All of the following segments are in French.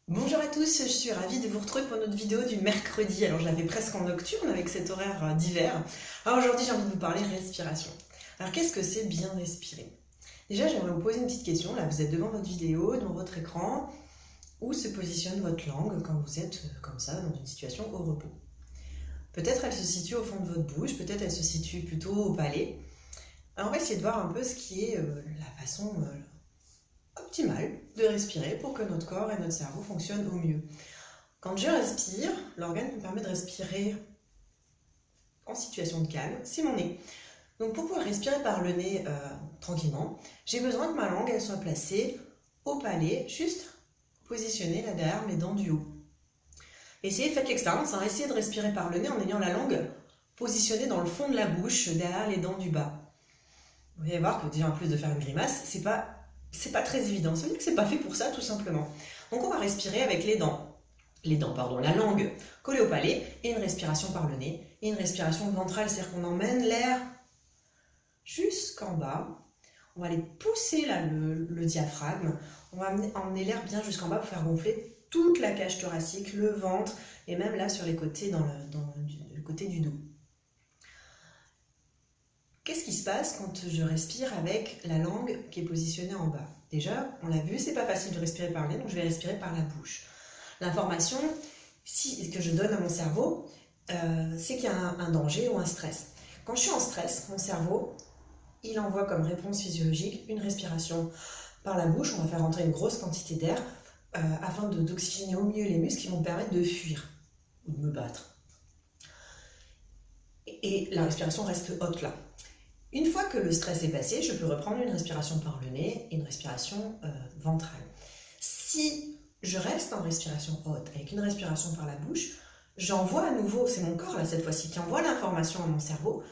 Bonjour à tous, je suis ravie de vous retrouver pour notre vidéo du mercredi. Alors je l'avais presque en nocturne avec cet horaire d'hiver. Alors aujourd'hui j'ai envie de vous parler respiration. Alors qu'est-ce que c'est bien respirer? Déjà j'aimerais vous poser une petite question. Là vous êtes devant votre vidéo, devant votre écran. Où se positionne votre langue quand vous êtes comme ça dans une situation au repos? Peut-être elle se situe au fond de votre bouche, peut-être elle se situe plutôt au palais. Alors on va essayer de voir un peu ce qui est la façon optimale de respirer pour que notre corps et notre cerveau fonctionnent au mieux. Quand je respire, l'organe qui me permet de respirer en situation de calme, c'est mon nez. Donc pour pouvoir respirer par le nez tranquillement, j'ai besoin que ma langue elle soit placée au palais, juste positionnée là derrière mes dents du haut. Essayez, faites l'expérience, essayez de respirer par le nez en ayant la langue positionnée dans le fond de la bouche, derrière les dents du bas. Vous allez voir que déjà en plus de faire une grimace, c'est pas très évident. Ça veut dire que c'est pas fait pour ça tout simplement. Donc on va respirer avec la langue collée au palais et une respiration par le nez et une respiration ventrale, c'est-à-dire qu'on emmène l'air jusqu'en bas. On va aller pousser là le diaphragme. On va emmener l'air bien jusqu'en bas pour faire gonfler toute la cage thoracique, le ventre et même là sur les côtés dans le côté du dos. Qu'est-ce qui se passe quand je respire avec la langue qui est positionnée en bas? Déjà, on l'a vu, c'est pas facile de respirer par le nez, donc je vais respirer par la bouche. L'information que je donne à mon cerveau, c'est qu'il y a un danger ou un stress. Quand je suis en stress, mon cerveau, il envoie comme réponse physiologique une respiration par la bouche. On va faire rentrer une grosse quantité d'air afin d'oxygéner au mieux les muscles qui vont me permettre de fuir ou de me battre. Et la respiration reste haute là. Une fois que le stress est passé, je peux reprendre une respiration par le nez et une respiration ventrale. Si je reste en respiration haute avec une respiration par la bouche, j'envoie à nouveau, c'est mon corps là cette fois-ci qui envoie l'information à mon cerveau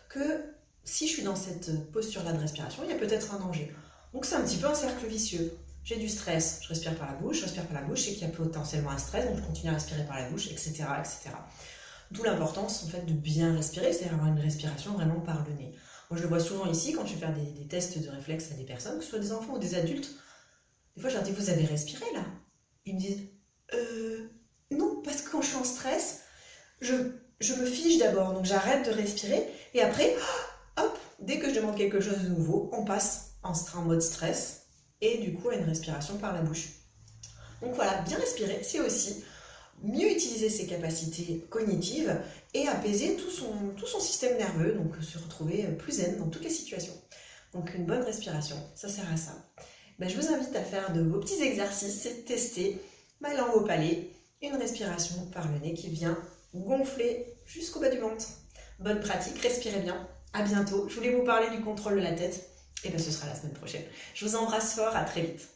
que si je suis dans cette posture-là de respiration, il y a peut-être un danger. Donc c'est un petit peu un cercle vicieux. J'ai du stress, je respire par la bouche, et qu'il y a potentiellement un stress, donc je continue à respirer par la bouche, etc. etc. D'où l'importance en fait de bien respirer, c'est-à-dire avoir une respiration vraiment par le nez. Moi je le vois souvent ici quand je vais faire des tests de réflexe à des personnes, que ce soit des enfants ou des adultes. Des fois je leur dis, vous avez respiré là? Ils me disent, non, parce que quand je suis en stress, je me fige d'abord, donc j'arrête de respirer, et après, hop, dès que je demande quelque chose de nouveau, on passe en mode stress, et du coup à une respiration par la bouche. Donc voilà, bien respirer, c'est aussi mieux utiliser ses capacités cognitives et apaiser tout son système nerveux, donc se retrouver plus zen dans toutes les situations. Donc une bonne respiration, ça sert à ça. Je vous invite à faire de vos petits exercices, c'est de tester ma langue au palais, une respiration par le nez qui vient gonfler jusqu'au bas du ventre. Bonne pratique, respirez bien, à bientôt. Je voulais vous parler du contrôle de la tête, et ce sera la semaine prochaine. Je vous embrasse fort, à très vite.